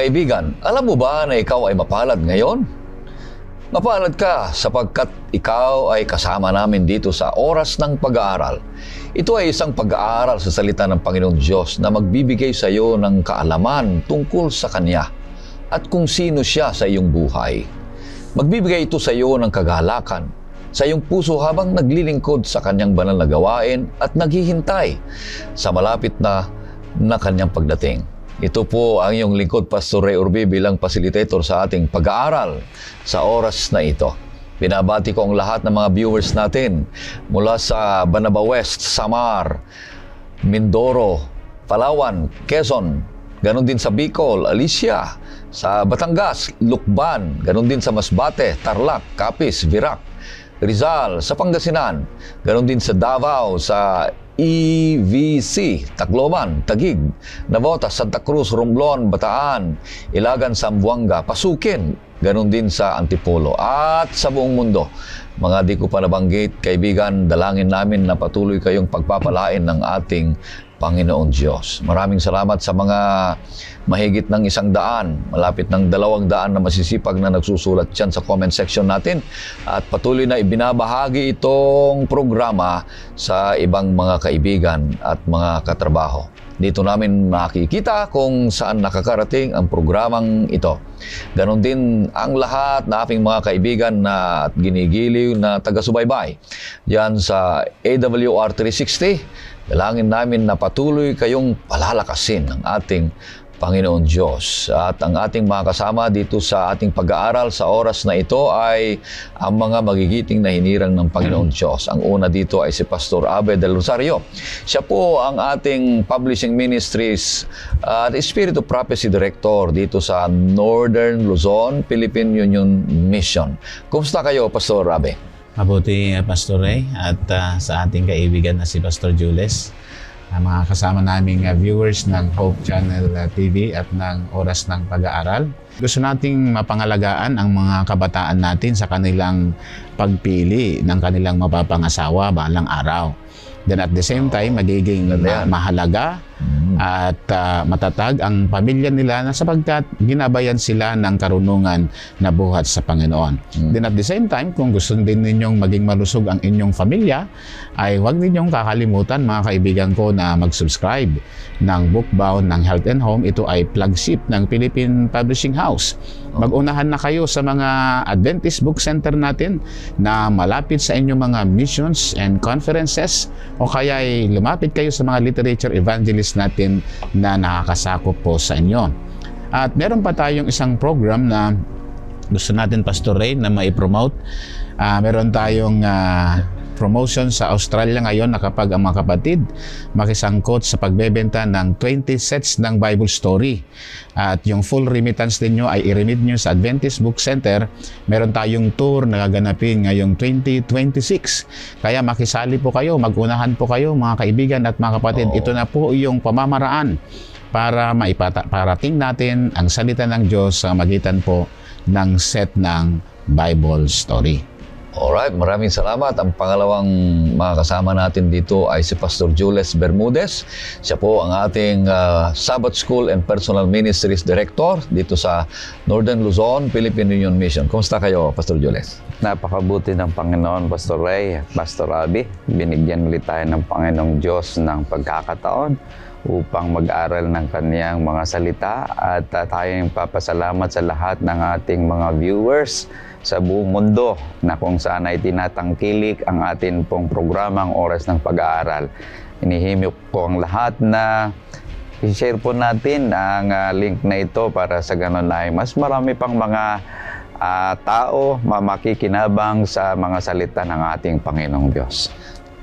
Kaibigan, alam mo ba na ikaw ay mapalad ngayon? Mapalad ka sapagkat ikaw ay kasama namin dito sa oras ng pag-aaral. Ito ay isang pag-aaral sa salita ng Panginoong Diyos na magbibigay sa iyo ng kaalaman tungkol sa Kanya at kung sino siya sa iyong buhay. Magbibigay ito sa iyo ng kagalakan sa iyong puso habang naglilingkod sa Kanyang banal na gawain at naghihintay sa malapit na Kanyang pagdating. Ito po ang iyong lingkod, Pastor Ray Urbi, bilang facilitator sa ating pag-aaral sa oras na ito. Binabati ko ang lahat ng mga viewers natin mula sa Banaba West, Samar, Mindoro, Palawan, Quezon, ganon din sa Bicol, Alicia, sa Batangas, Lukban, ganon din sa Masbate, Tarlac, Capiz, Virac, Rizal, sa Pangasinan, ganon din sa Davao, sa EVC, Tacloban, Taguig, Navotas, Santa Cruz, Romblon, Bataan, Ilagan, Zamboanga, Pasukin, ganon din sa Antipolo at sa buong mundo. Mga di ko pa nabanggit, kaibigan, dalangin namin na patuloy kayong pagpapalain ng ating Panginoon Diyos. Maraming salamat sa mga mahigit ng 100, malapit ng 200 na masisipag na nagsusulat dyan sa comment section natin at patuloy na ibinabahagi itong programa sa ibang mga kaibigan at mga katrabaho. Dito namin makikita kung saan nakakarating ang programang ito. Ganon din ang lahat na aking mga kaibigan na at ginigiliw na taga-subaybay diyan sa AWR 360. Dalangin namin na patuloy kayong palalakasin ng ating Panginoon Diyos. At ang ating mga kasama dito sa ating pag-aaral sa oras na ito ay ang mga magigiting na hinirang ng Panginoon Diyos. Ang una dito ay si Pastor Abe del Rosario. Siya po ang ating Publishing Ministries at Spirit of Prophecy Director dito sa Northern Luzon, Philippine Union Mission. Kumusta kayo, Pastor Abe? Mabuti, Pastor Ray, at sa ating kaibigan na si Pastor Jules, mga kasama naming viewers ng Hope Channel TV at ng Oras ng Pag-aaral. Gusto nating mapangalagaan ang mga kabataan natin sa kanilang pagpili ng kanilang mapapangasawa balang araw. Then at the same time, magiging mahalaga at matatag ang pamilya nila na sapagkat ginabayan sila ng karunungan na buhat sa Panginoon. Then at the same time, kung gusto din ninyong maging malusog ang inyong pamilya, ay huwag ninyong kakalimutan, mga kaibigan ko, na mag-subscribe ng Bookbound ng Health and Home. Ito ay flagship ng Philippine Publishing House. Mag-unahan na kayo sa mga Adventist Book Center natin na malapit sa inyong mga missions and conferences, o kaya ay lumapit kayo sa mga literature evangelist natin na nakakasakop po sa inyo. At meron pa tayong isang program na gusto natin, Pastor Ray, na mai-promote. Meron tayong promotion sa Australia ngayon na kapag ang mga kapatid makisangkot sa pagbebenta ng 20 sets ng Bible Story. At yung full remittance din nyo ay i-remit nyo sa Adventist Book Center. Meron tayong tour na gaganapin ngayong 2026. Kaya makisali po kayo, mag-unahan po kayo, mga kaibigan at mga kapatid. Ito na po yung pamamaraan para maiparating natin ang salita ng Diyos sa magitan po ng set ng Bible Story. Alright, maraming salamat. Ang pangalawang mga kasama natin dito ay si Pastor Jules Bermudez. Siya po ang ating Sabbath School and Personal Ministries Director dito sa Northern Luzon, Philippine Union Mission. Kumusta kayo, Pastor Jules? Napakabuti ng Panginoon, Pastor Ray, Pastor Abi. Binigyan ulit tayo ng Panginoong Diyos ng pagkakataon upang mag-aral ng Kaniyang mga salita at tayong papasalamat sa lahat ng ating mga viewers sa buong mundo na kung saan ay tinatangkilik ang atin pong programang Oras ng Pag-aaral. Inihimok ko ang lahat na i-share po natin ang link na ito para sa ganun ay mas marami pang mga tao makikinabang sa mga salita ng ating Panginoong Diyos.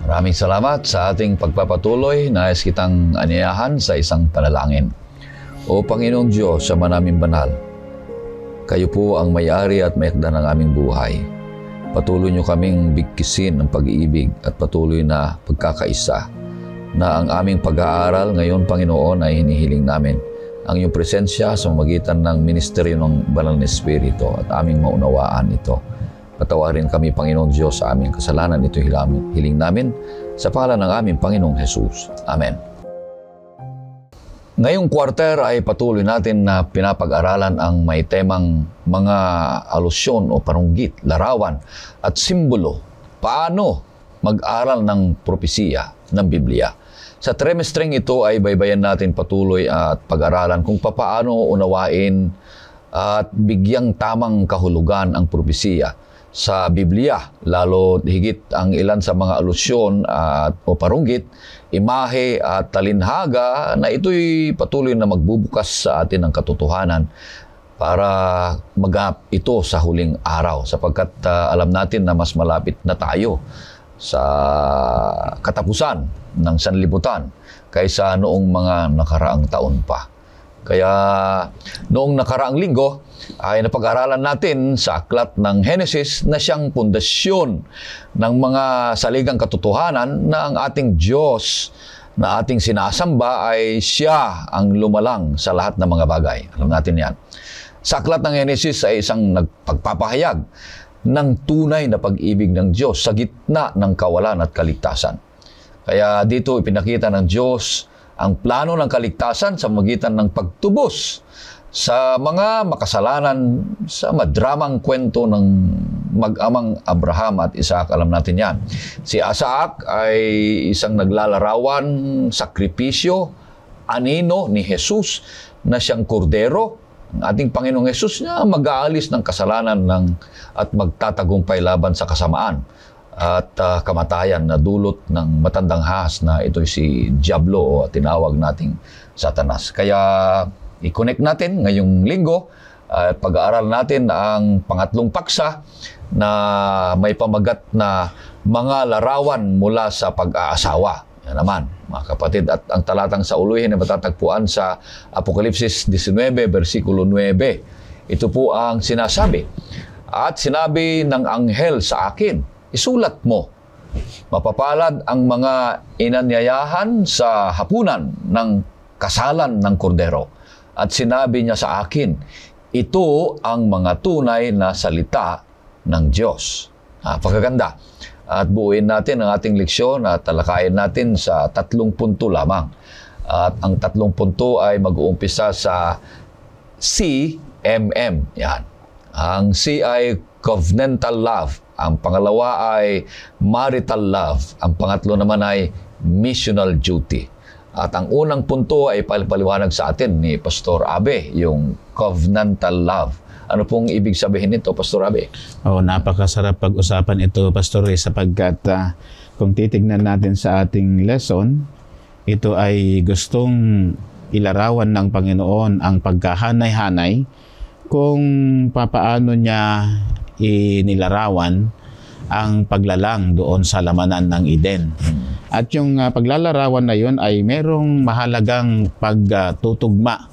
Maraming salamat sa ating pagpapatuloy. Nais kitang aniyahan sa isang panalangin. O Panginoong Diyos, Ama naming banal, kayo po ang may-ari at may-akda ng aming buhay. Patuloy niyo kaming bigkisin ng pag-iibig at patuloy na pagkakaisa na ang aming pag-aaral ngayon, Panginoon, ay hinihiling namin ang iyong presensya sa magitan ng ministeryo ng Banal na Espiritu at aming maunawaan ito. Patawarin kami, Panginoong Diyos, sa aming kasalanan. Ito hiling namin sa pangalan ng aming Panginoong Jesus. Amen. Ngayong quarter ay patuloy natin na pinapag-aralan ang may temang mga alusyon o panunggit, larawan at simbolo. Paano mag-aral ng propesiya ng Biblia? Sa trimestreng ito ay baybayan natin patuloy at pag-aralan kung paano unawain at bigyang tamang kahulugan ang propesiya sa Biblia, lalo higit ang ilan sa mga alusyon o parunggit, imahe at talinhaga na ito'y patuloy na magbubukas sa atin ng katotohanan para magap ito sa huling araw, sapagkat alam natin na mas malapit na tayo sa katapusan ng sanlibutan kaysa noong mga nakaraang taon pa. Kaya noong nakaraang linggo ay napag-aralan natin sa aklat ng Henesis na siyang pundasyon ng mga saligang katotohanan na ang ating Diyos na ating sinasamba ay siya ang lumalang sa lahat ng mga bagay. Alam natin yan. Sa aklat ng Henesis ay isang nagpagpapahayag ng tunay na pag-ibig ng Diyos sa gitna ng kawalan at kaligtasan. Kaya dito ipinakita ng Diyos ang plano ng kaligtasan sa magitan ng pagtubos sa mga makasalanan sa madramang kwento ng mag-amang Abraham at Isaac. Alam natin yan. Si Isaac ay isang naglalarawan, sakripisyo, anino ni Jesus na siyang kordero. Ang ating Panginoong Jesus na mag-aalis ng kasalanan at magtatagumpay laban sa kasamaan at kamatayan na dulot ng matandang ahas na ito'y si Diablo o tinawag nating Satanas. Kaya i-connect natin ngayong linggo at pag-aaral natin ang pangatlong paksa na may pamagat na mga larawan mula sa pag-aasawa. Yan naman, mga kapatid, at ang talatang sa uluhin ay matatagpuan sa Apokalipsis 19, versikulo 9. Ito po ang sinasabi. At sinabi ng anghel sa akin, isulat mo, mapapalad ang mga inanyayahan sa hapunan ng kasalan ng kordero. At sinabi niya sa akin, ito ang mga tunay na salita ng Diyos. Pagkaganda. At buuin natin ang ating leksyon at talakayin natin sa 3 punto lamang. At ang 3 punto ay mag-uumpisa sa CMM. Yan. Ang C ay covenantal love. Ang pangalawa ay marital love. Ang pangatlo naman ay missional duty. At ang unang punto ay paliwanag sa atin ni Pastor Abe, yung covenantal love. Ano pong ibig sabihin nito, Pastor Abe? Napakasarap pag-usapan ito, Pastor Ray, sapagkat kung titignan natin sa ating lesson, ito ay gustong ilarawan ng Panginoon ang pagkahanay-hanay kung papaano niya inilarawan ang paglalang doon sa lamanan ng Eden. At yung paglalarawan na yun ay merong mahalagang pagtutugma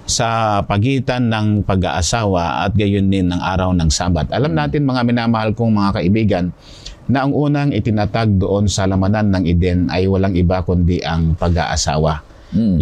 sa pagitan ng pag-aasawa at gayon din ng araw ng Sabat. Alam natin, mga minamahal kong mga kaibigan, na ang unang itinatag doon sa lamanan ng Eden ay walang iba kundi ang pag-aasawa.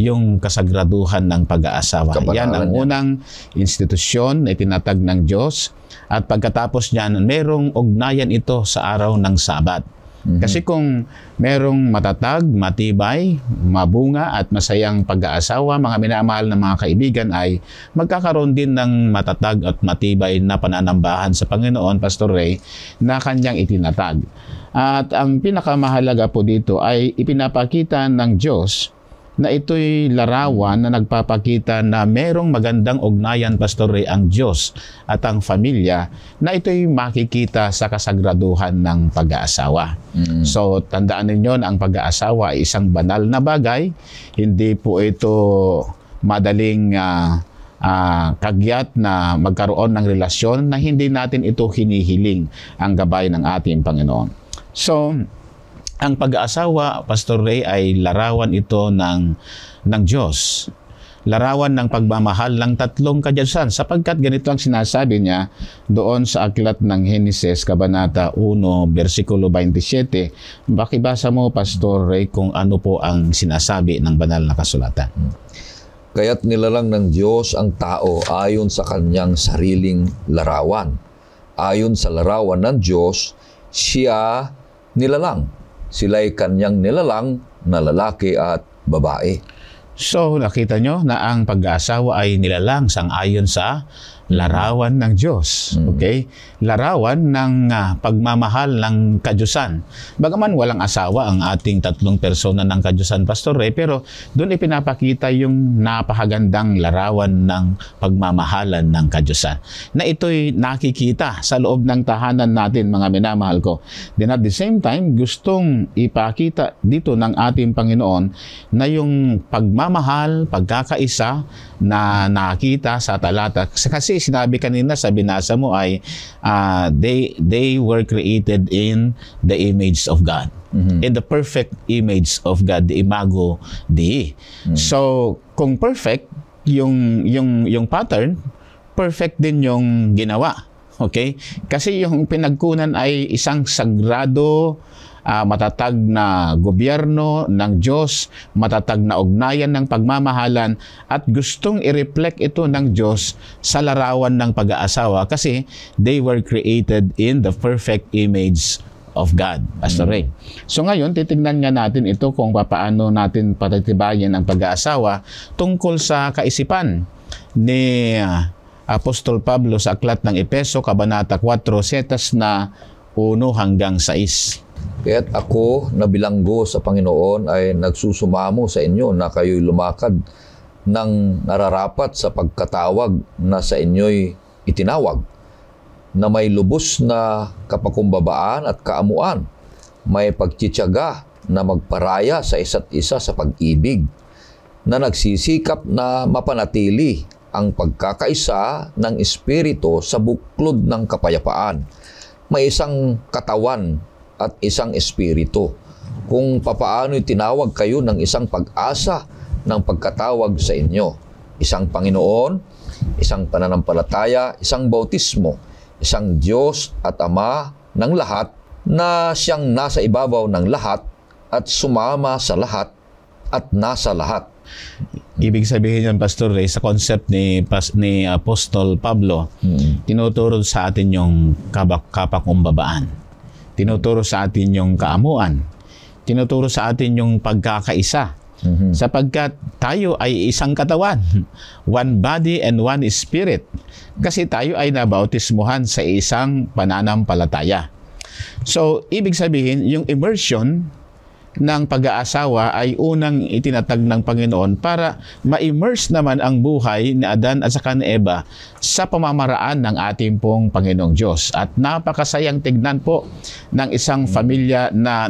Yung kasagraduhan ng pag-aasawa. Yan ang unang institusyon na itinatag ng Diyos. At pagkatapos niyan, merong ugnayan ito sa araw ng Sabat. Kasi kung merong matatag, matibay, mabunga at masayang pag-aasawa, mga minamahal na mga kaibigan, ay magkakaroon din ng matatag at matibay na pananambahan sa Panginoon, Pastor Ray, na kanyang itinatag. At ang pinakamahalaga po dito ay ipinapakita ng Diyos na ito'y larawan na nagpapakita na merong magandang ugnayan, Pastor Ray, ang Diyos at ang pamilya, na ito'y makikita sa kasagraduhan ng pag-aasawa. So, tandaan ninyo na ang pag-aasawa ay isang banal na bagay. Hindi po ito madaling kagyat na magkaroon ng relasyon na hindi natin ito hinihiling ang gabay ng ating Panginoon. So, ang pag-aasawa, Pastor Ray, ay larawan ito ng Diyos. Larawan ng pagmamahal ng tatlong kadyusan, sapagkat ganito ang sinasabi niya doon sa aklat ng Henesis, Kabanata 1, versikulo 27. Bakibasa mo, Pastor Ray, kung ano po ang sinasabi ng banal na kasulatan. Kaya't nilalang ng Diyos ang tao ayon sa kanyang sariling larawan. Ayon sa larawan ng Diyos, siya nilalang. Sila'y kanyang nilalang na lalaki at babae. So, nakita nyo na ang pag-aasawa ay nilalang sang-ayon sa larawan ng Diyos. Okay? Larawan ng pagmamahal ng kadyusan. Bagaman walang asawa ang ating tatlong persona ng kadyusan, Pastor Ray, pero doon ipinapakita yung napakagandang larawan ng pagmamahalan ng kadyusan. Na ito'y nakikita sa loob ng tahanan natin, mga minamahal ko. Then at the same time, gustong ipakita dito ng ating Panginoon na yung pagmamahal, pagkakaisa na nakita sa talata. Kasi sinabi kanina sa binasa mo ay they were created in the image of God. In the perfect image of God, the imago Dei. So, kung perfect yung pattern, perfect din yung ginawa. Okay? Kasi yung pinagkunan ay isang sagrado, matatag na gobyerno ng Diyos, matatag na ugnayan ng pagmamahalan, at gustong i-reflect ito ng Diyos sa larawan ng pag-aasawa kasi they were created in the perfect image of God, Pastor Ray. So ngayon, titignan nga natin ito kung paano natin patitibayin ang pag-aasawa tungkol sa kaisipan ni Apostol Pablo sa Aklat ng Epeso, Kabanata 4, setas na 1 hanggang 6. Kaya't ako na bilanggo sa Panginoon ay nagsusumamo sa inyo na kayo'y lumakad ng nararapat sa pagkatawag na sa inyo'y itinawag, na may lubos na kapakumbabaan at kaamuan, may pagtitiyaga na magparaya sa isa't isa sa pag-ibig, na nagsisikap na mapanatili ang pagkakaisa ng Espiritu sa buklod ng kapayapaan. May isang katawan at isang espiritu. Kung papaano'y tinawag kayo ng isang pag-asa ng pagkatawag sa inyo. Isang Panginoon, isang pananampalataya, isang bautismo, isang Diyos at Ama ng lahat, na siyang nasa ibabaw ng lahat at sumama sa lahat at nasa lahat. Ibig sabihin yan, Pastor Ray, sa concept ni Apostol Pablo, tinuturo sa atin yung kapakumbabaan. Tinuturo sa atin yung kaamuan. Tinuturo sa atin yung pagkakaisa. Sapagkat tayo ay isang katawan. One body and one spirit. Kasi tayo ay nabautismuhan sa isang pananampalataya. So, ibig sabihin, yung immersion ng pag-aasawa ay unang itinatag ng Panginoon para ma-immerse naman ang buhay ni Adan at saka ni Eva sa pamamaraan ng ating pong Panginoong Diyos. At napakasayang tignan po ng isang pamilya na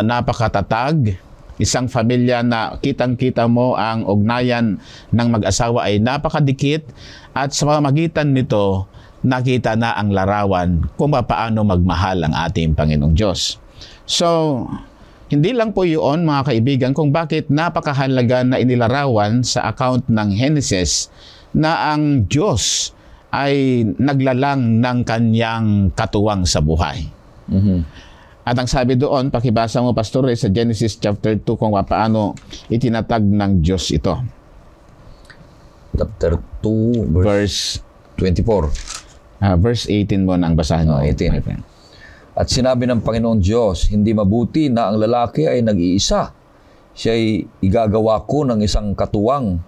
napakatatag, isang pamilya na kitang-kita mo ang ugnayan ng mag-asawa ay napakadikit, at sa pamamagitan nito nakita na ang larawan kung paano magmahal ang ating Panginoong Diyos. So, hindi lang po yun, mga kaibigan, kung bakit napakahalaga na inilarawan sa account ng Genesis na ang Diyos ay naglalang ng kanyang katuwang sa buhay. At ang sabi doon, pakibasa mo, Pastor, sa Genesis chapter 2 kung paano itinatag ng Diyos ito. Chapter 2, verse 24. Verse 18 mo na ang basahin mo. 18. At sinabi ng Panginoong Diyos, hindi mabuti na ang lalaki ay nag-iisa. Siya'y igagawa ko ng isang katuwang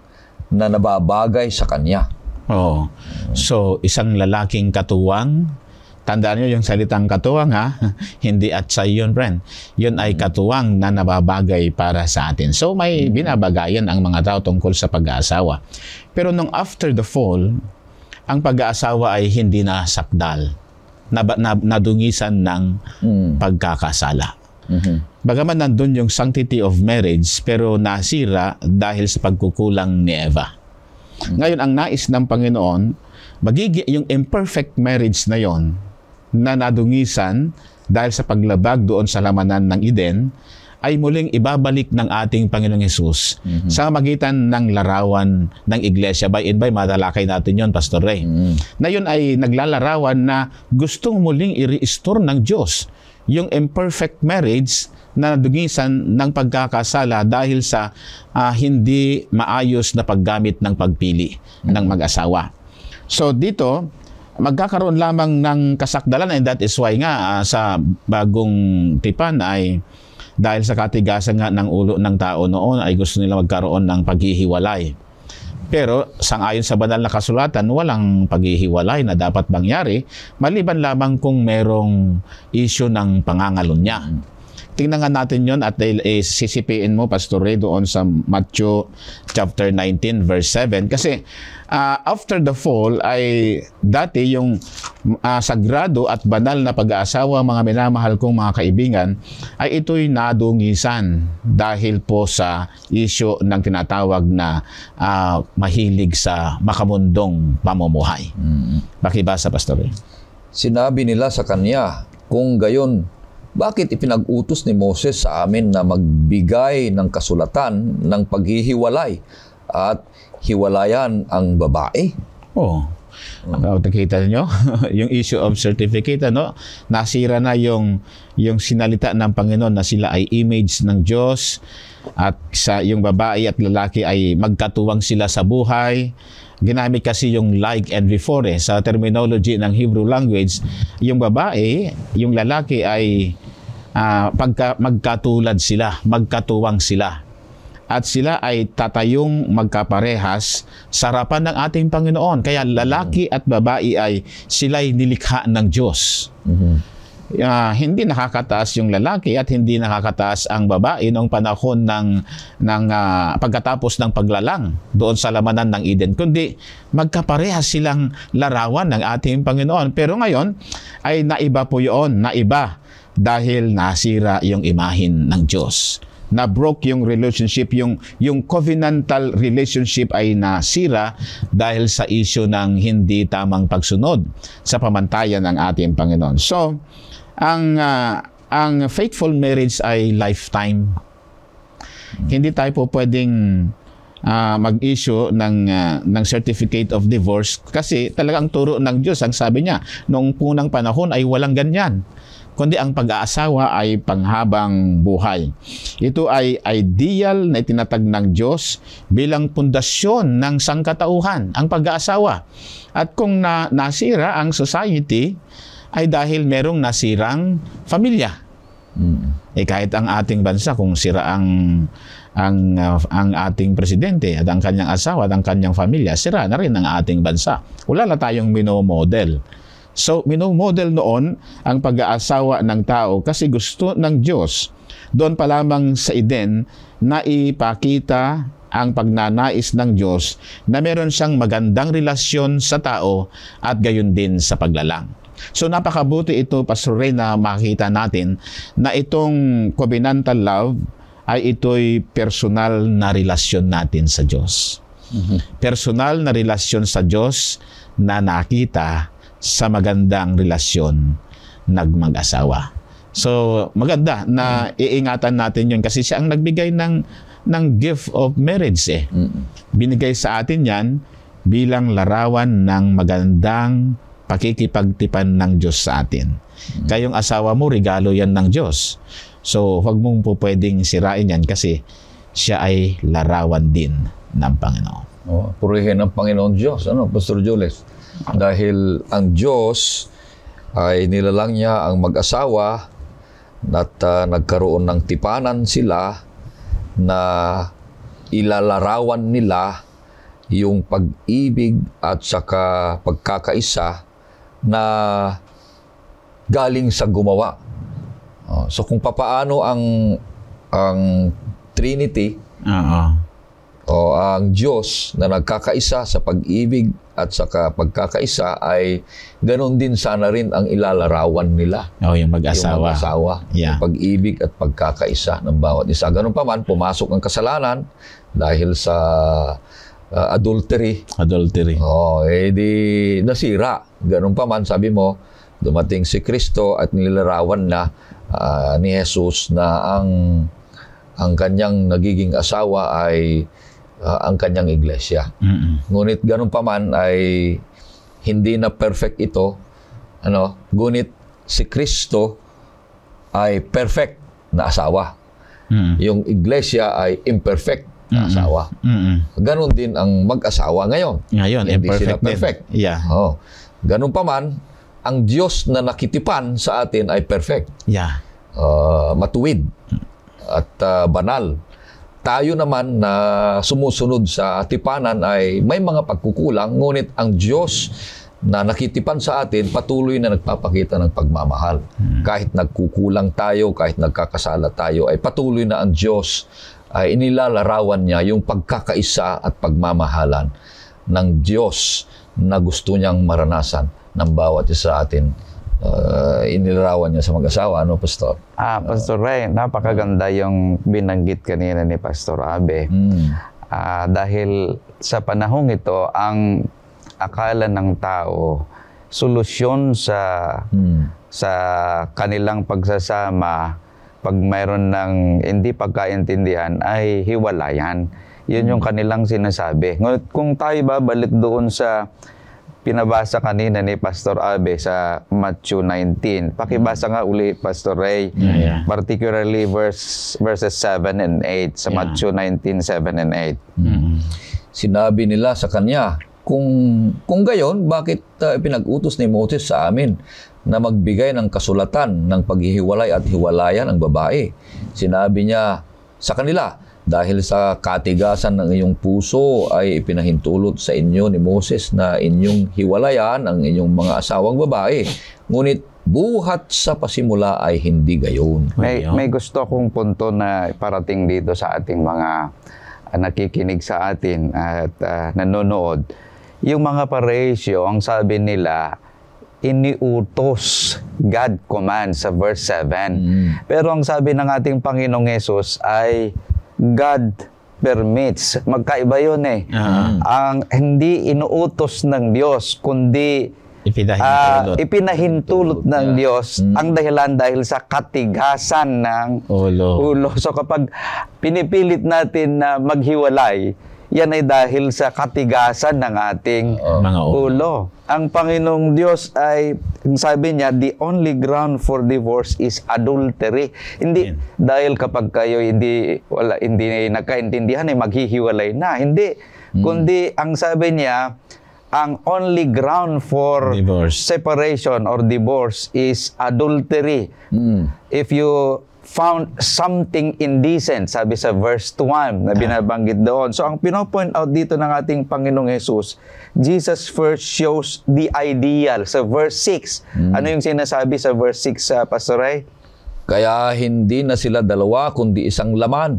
na nababagay sa kanya. Oh. So, isang lalaking katuwang. Tandaan nyo yung salitang katuwang, ha? Hindi at sa yun, friend. Yun ay katuwang na nababagay para sa atin. So, may binabagayan ang mga tao tungkol sa pag-aasawa. Pero nung after the fall, ang pag-aasawa ay hindi na sakdal. Nadungisan ng pagkakasala. Bagaman nandun yung sanctity of marriage, pero nasira dahil sa pagkukulang ni Eva. Ngayon, ang nais ng Panginoon, magiging yung imperfect marriage na yon na nadungisan dahil sa paglabag doon sa lamanan ng Eden, ay muling ibabalik ng ating Panginoong Hesus sa magitan ng larawan ng iglesia. By and by, matalakay natin yon, Pastor Ray. Na yun ay naglalarawan na gustong muling i-restore ng Diyos yung imperfect marriage na nadungisan ng pagkakasala dahil sa hindi maayos na paggamit ng pagpili ng mag-asawa. So dito, magkakaroon lamang ng kasakdalan, and that is why nga sa bagong tipan ay dahil sa katigasan nga ng ulo ng tao noon ay gusto nila magkaroon ng paghihiwalay. Pero sangayon sa banal na kasulatan, walang paghihiwalay na dapat mangyari maliban lamang kung merong issue ng pangangalunya. Tingnan nga natin yon at sisipiin mo, Pastor Ray, doon sa Matthew chapter 19 verse 7. Kasi after the fall ay dati yung sagrado at banal na pag-aasawa, mga minamahal kong mga kaibigan, ay ito'y nadungisan dahil po sa issue ng tinatawag na mahilig sa makamundong pamumuhay. Pakibasa, Pastor Ray. Sinabi nila sa kanya, kung gayon, bakit ipinag-utos ni Moses sa amin na magbigay ng kasulatan ng paghihiwalay at hiwalayan ang babae? Oo. Nakita niyo yung issue of certificate, ano? Nasira na yung sinalita ng Panginoon na sila ay image ng Diyos at yung babae at lalaki ay magkatuwang sila sa buhay. Ginamit kasi yung like and before sa terminology ng Hebrew language. Yung babae, yung lalaki ay magkatulad sila, magkatuwang sila. At sila ay tatayong magkaparehas sa harapan ng ating Panginoon. Kaya lalaki at babae ay sila'y nilikha ng Diyos. Hindi nakakataas yung lalaki at hindi nakakataas ang babae noong panahon ng pagkatapos ng paglalang doon sa lamanan ng Eden, kundi magkaparehas silang larawan ng ating Panginoon. Pero ngayon ay naiba po yun, naiba dahil nasira yung imahin ng Diyos. Na-broke yung relationship, yung covenantal relationship ay nasira dahil sa issue ng hindi tamang pagsunod sa pamantayan ng ating Panginoon. So, ang faithful marriage ay lifetime. Hindi tayo po pwedeng mag-issue ng certificate of divorce kasi talagang turo ng Diyos. Ang sabi niya, noong punang panahon ay walang ganyan, kundi ang pag-aasawa ay panghabang buhay. Ito ay ideal na itinatag ng Diyos bilang pundasyon ng sangkatauhan, ang pag-aasawa. At kung nasira ang society, ay dahil merong nasirang pamilya. Kahit ang ating bansa, kung sira ang ating presidente at ang kanyang asawa at ang kanyang pamilya, sira na rin ang ating bansa. Wala na tayong minomodel. So, minomodel noon ang pag-aasawa ng tao kasi gusto ng Diyos doon pa lamang sa Eden na ipakita ang pagnanais ng Diyos na meron siyang magandang relasyon sa tao at gayon din sa paglalang. So, napakabuti ito, Pastor Ray, na makita natin na itong covenantal love ay ito'y personal na relasyon natin sa Diyos. Personal na relasyon sa Diyos na nakita sa magandang relasyon nagmag-asawa. So, maganda na iingatan natin yun kasi siya ang nagbigay ng gift of marriage. Binigay sa atin yan bilang larawan ng magandang pakikipagtipan ng Diyos sa atin. Kayong asawa mo, regalo yan ng Diyos. So, huwag mong po pwedeng sirain yan kasi siya ay larawan din ng Panginoon. Purihin ng Panginoon Diyos, Pastor Jules? Dahil ang Diyos ay nilalang niya ang mag-asawa at nagkaroon ng tipanan sila na ilalarawan nila yung pag-ibig at saka pagkakaisa na galing sa gumawa. So kung papaano ang Trinity o ang Diyos na nagkakaisa sa pag-ibig at saka pagkakaisa ay ganoon din sana rin ang ilalarawan nila. Yung mag-asawa. Yung mag-asawa. Yeah. Yung pag-ibig at pagkakaisa ng bawat isa. Ganoon pa man, pumasok ang kasalanan dahil sa adultery. Di nasira. Ganoon pa man, sabi mo, dumating si Kristo at nilarawan na ni Jesus na ang kanyang nagiging asawa ay ang kanyang iglesia. Ngunit ganun pa man ay hindi na perfect ito. Ngunit si Kristo ay perfect na asawa. Yung iglesia ay imperfect na asawa. Ganun din ang mag-asawa ngayon. Hindi sila perfect. Yeah. Ganun pa man, ang Diyos na nakitipan sa atin ay perfect. Yeah. Matuwid. at banal. Tayo naman na sumusunod sa tipanan ay may mga pagkukulang, ngunit ang Diyos na nakitipan sa atin, patuloy na nagpapakita ng pagmamahal. Kahit nagkukulang tayo, kahit nagkakasala tayo, ay patuloy na ang Diyos ay inilalarawan niya yung pagkakaisa at pagmamahalan ng Diyos na gusto niyang maranasan ng bawat isa sa atin. Inilarawan niya sa mag-asawa, ano, Pastor? Pastor Ray, napakaganda yung binanggit kanina ni Pastor Abe. Dahil sa panahong ito, ang akala ng tao, solusyon sa kanilang pagsasama, pag mayroon ng hindi pagkaintindihan, ay hiwalayan. Yun yung kanilang sinasabi. Ngunit kung tayo babalik doon sa pinabasa kanina ni Pastor Abe sa Matthew 19. Pakibasa nga uli, Pastor Ray, particularly verses 7 and 8 sa Matthew 19, 7 and 8. Sinabi nila sa kanya, kung gayon, bakit pinag-utos ni Moses sa amin na magbigay ng kasulatan ng paghihiwalay at hiwalayan ang babae? Sinabi niya sa kanila, dahil sa katigasan ng iyong puso ay ipinahintulot sa inyo ni Moses na inyong hiwalayan ang inyong mga asawang babae. Ngunit buhat sa pasimula ay hindi gayon. May gusto kong punto na parating dito sa ating mga nakikinig sa atin at nanonood. Yung mga paresyo, ang sabi nila, iniutos, God commands sa verse 7. Pero ang sabi ng ating Panginoong Hesus ay God permits. Magkaiba yun eh. Ang hindi inuutos ng Diyos, kundi ipinahintulot ng Diyos ang dahilan dahil sa katigasan ng ulo. So kapag pinipilit natin na maghiwalay, yan ay dahil sa katigasan ng ating mga ulo. Ang Panginoong Diyos ay, sabi niya, the only ground for divorce is adultery. Hindi dahil kapag kayo hindi nagkaintindihan ay maghihiwalay na. Hindi. Kundi ang sabi niya, ang only ground for separation or divorce is adultery. If you found something indecent, sabi sa verse 1 na binabanggit doon. So ang pinopoint out dito ng ating Panginoong Hesus, Jesus first shows the ideal sa verse 6. Ano yung sinasabi sa verse 6, Pastor Ray? Kaya hindi na sila dalawa kundi isang laman.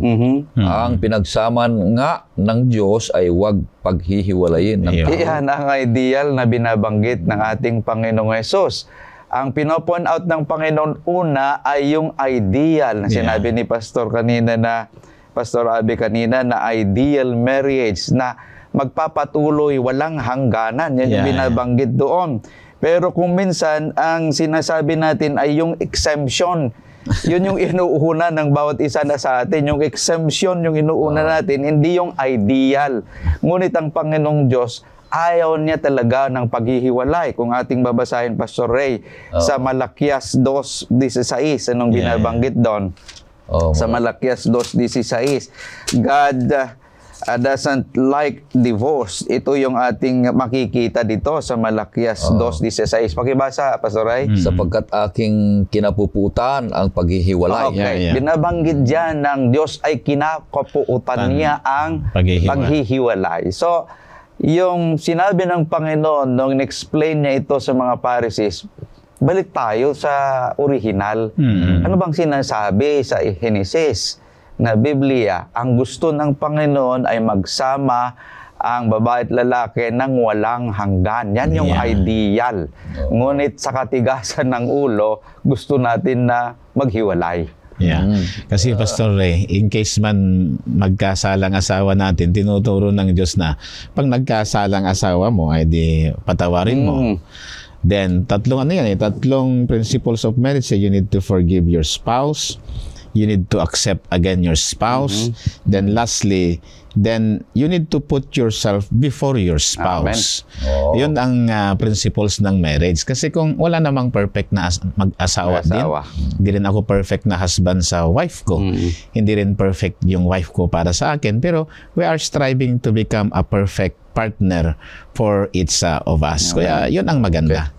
Ang pinagsaman nga ng Diyos ay huwag paghihiwalayin ng tao. Iyan ang ideal na binabanggit ng ating Panginoong Hesus. Ang pinopoint out ng Panginoon una ay yung ideal na sinabi ni Pastor Abi kanina na ideal marriage na magpapatuloy walang hangganan. Yan yung binabanggit doon. Pero kung minsan ang sinasabi natin ay yung exemption. Yun yung inuuna ng bawat isa na sa atin. Yung exemption yung inuuna natin, hindi yung ideal. Ngunit ang Panginoong Diyos, ayaw niya talaga ng paghihiwalay. Kung ating babasahin, Pastor Ray, sa Malakias 2:16, anong binabanggit doon? Sa Malakias 2:16, God doesn't like divorce. Ito yung ating makikita dito sa Malakias 2:16. Pakibasa, Pastor Ray. Sapagkat aking kinapuputan ang paghihiwalay. Binabanggit dyan ng Diyos ay kinapuputan niya ang paghihiwalay. So, yung sinabi ng Panginoon nung in-explain niya ito sa mga Pharisees, balik tayo sa original. Ano bang sinasabi sa Genesis na Biblia? Ang gusto ng Panginoon ay magsama ang babae at lalaki ng walang hanggan. Yan yung ideal. Ngunit sa katigasan ng ulo, gusto natin na maghiwalay. Kasi Pastor Ray, in case man magkasalang asawa natin, tinuturo ng Diyos na pag nagkasalang asawa mo, ay di patawarin mo. Then, tatlong principles of marriage. You need to forgive your spouse. You need to accept again your spouse. Then lastly, then you need to put yourself before your spouse. Yun ang principles ng marriage. Kasi kung wala namang perfect na mag-asawa din, hindi rin ako perfect na husband sa wife ko. Hindi rin perfect yung wife ko para sa akin. Pero we are striving to become a perfect partner for each of us. Kaya yun ang maganda.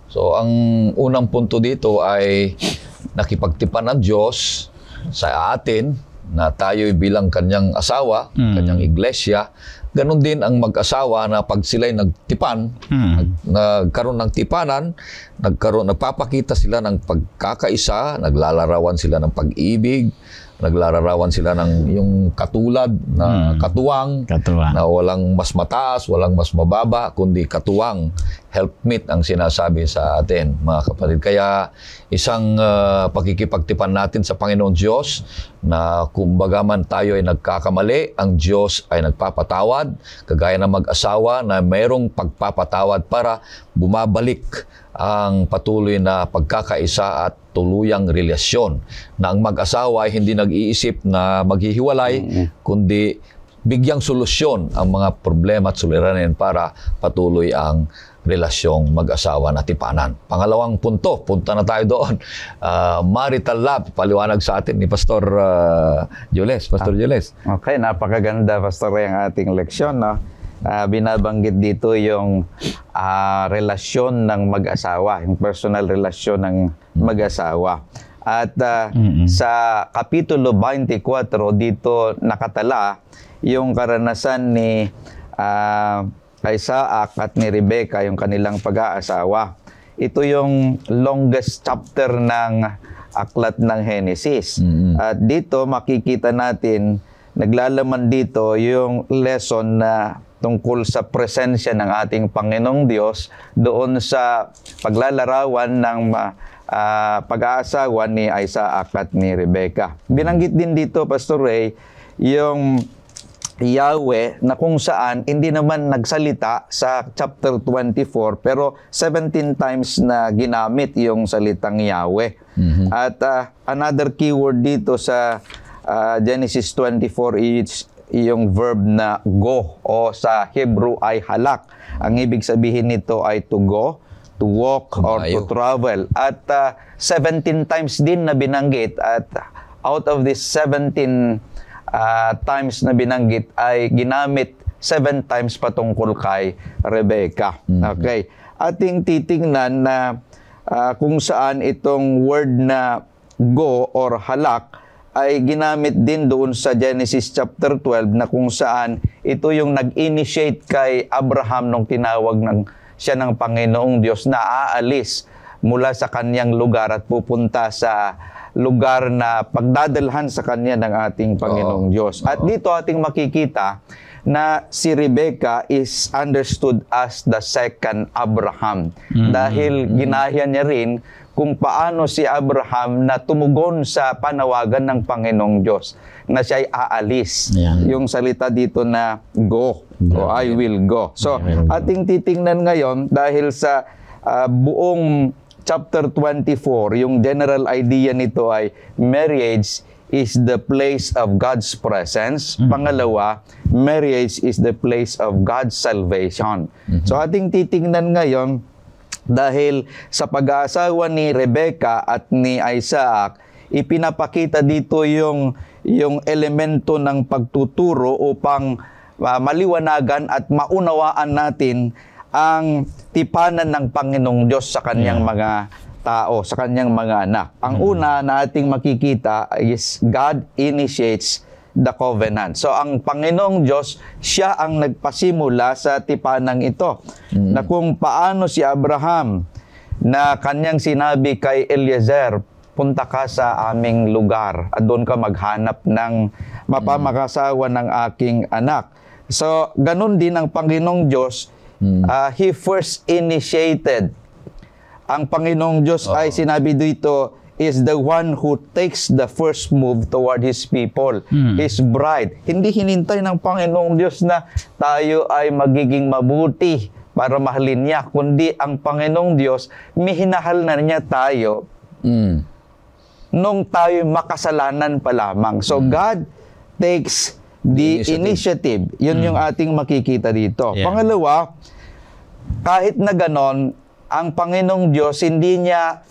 So ang unang punto dito ay nakipagtipan ng Diyos sa atin na tayo'y bilang kanyang asawa, kanyang iglesia, ganon din ang mag-asawa na pag sila'y nagtipan, nagkaroon ng tipanan, nagpapakita sila ng pagkakaisa, naglalarawan sila ng pag-ibig, naglalarawan sila ng yung katulad na katuwang, na walang mas mataas, walang mas mababa, kundi katuwang, helpmeet ang sinasabi sa atin, mga kapatid. Kaya isang pakikipagtipan natin sa Panginoon Diyos na kumbaga man tayo ay nagkakamali, ang Diyos ay nagpapatawad, kagaya ng mag-asawa na mayroong pagpapatawad para bumabalik ang patuloy na pagkakaisa at tuluyang relasyon, na ang mag-asawa ay hindi nag-iisip na maghihiwalay, kundi bigyang solusyon ang mga problema at suliranin para patuloy ang relasyong mag-asawa na tipanan. Pangalawang punto, punta na tayo doon. Marital love, paliwanag sa atin ni Pastor Jules. Pastor Jules. Okay, napakaganda, Pastor, ang ating leksyon, no? Binabanggit dito yung relasyon ng mag-asawa, yung personal relasyon ng mag-asawa. At sa Kapitulo 24 dito nakatala yung karanasan ni Isaac at ni Rebecca, yung kanilang pag-aasawa. Ito yung longest chapter ng aklat ng Genesis. At dito makikita natin, naglalaman dito yung lesson na tungkol sa presensya ng ating Panginoong Diyos doon sa paglalarawan ng pag-aasawa ni Isaac at ni Rebecca. Binanggit din dito, Pastor Ray, yung Yahweh na kung saan hindi naman nagsalita sa chapter 24 pero 17 times na ginamit yung salitang Yahweh. At another keyword dito sa Genesis 24 is yung verb na go, o sa Hebrew ay halak. Ang ibig sabihin nito ay to go, to walk, or to travel. At 17 times din na binanggit, at out of this 17 times na binanggit ay ginamit 7 times patungkol kay Rebecca. Okay. Ating titingnan na kung saan itong word na go or halak ay ginamit din doon sa Genesis chapter 12 na kung saan ito yung nag-initiate kay Abraham nung tinawag siya ng Panginoong Diyos na aalis mula sa kanyang lugar at pupunta sa lugar na pagdadalhan sa kanya ng ating Panginoong Diyos. At dito ating makikita na si Rebecca is understood as the second Abraham. Dahil ginahya niya rin kung paano si Abraham na tumugon sa panawagan ng Panginoong Diyos na siya ay aalis. Yung salita dito na go, o I will go. So, ating titingnan ngayon dahil sa buong chapter 24, yung general idea nito ay marriage is the place of God's presence. Pangalawa, marriage is the place of God's salvation. So, ating titingnan ngayon dahil sa pag-aasawa ni Rebecca at ni Isaac, ipinapakita dito yung elemento ng pagtuturo upang maliwanagan at maunawaan natin ang tipanan ng Panginoong Diyos sa kanyang mga tao, sa kanyang mga anak. Ang una na ating makikita is God initiates the covenant. So ang Panginoong Diyos, siya ang nagpasimula sa tipanang ito. Na kung paano si Abraham na kanyang sinabi kay Eliezer, punta ka sa aming lugar at doon ka maghanap ng mapamakasawa ng aking anak. So ganun din ang Panginoong Diyos, He first initiated. Ang Panginoong Diyos ay sinabi dito, is the one who takes the first move toward His people, His bride. Hindi hinintay ng Panginoong Diyos na tayo ay magiging mabuti para mahalin niya, kundi ang Panginoong Diyos, mihinahal na niya tayo nung tayo makasalanan pa lamang. So God takes the initiative. Yun yung ating makikita dito. Pangalawa, kahit na ganon, ang Panginoong Diyos hindi niya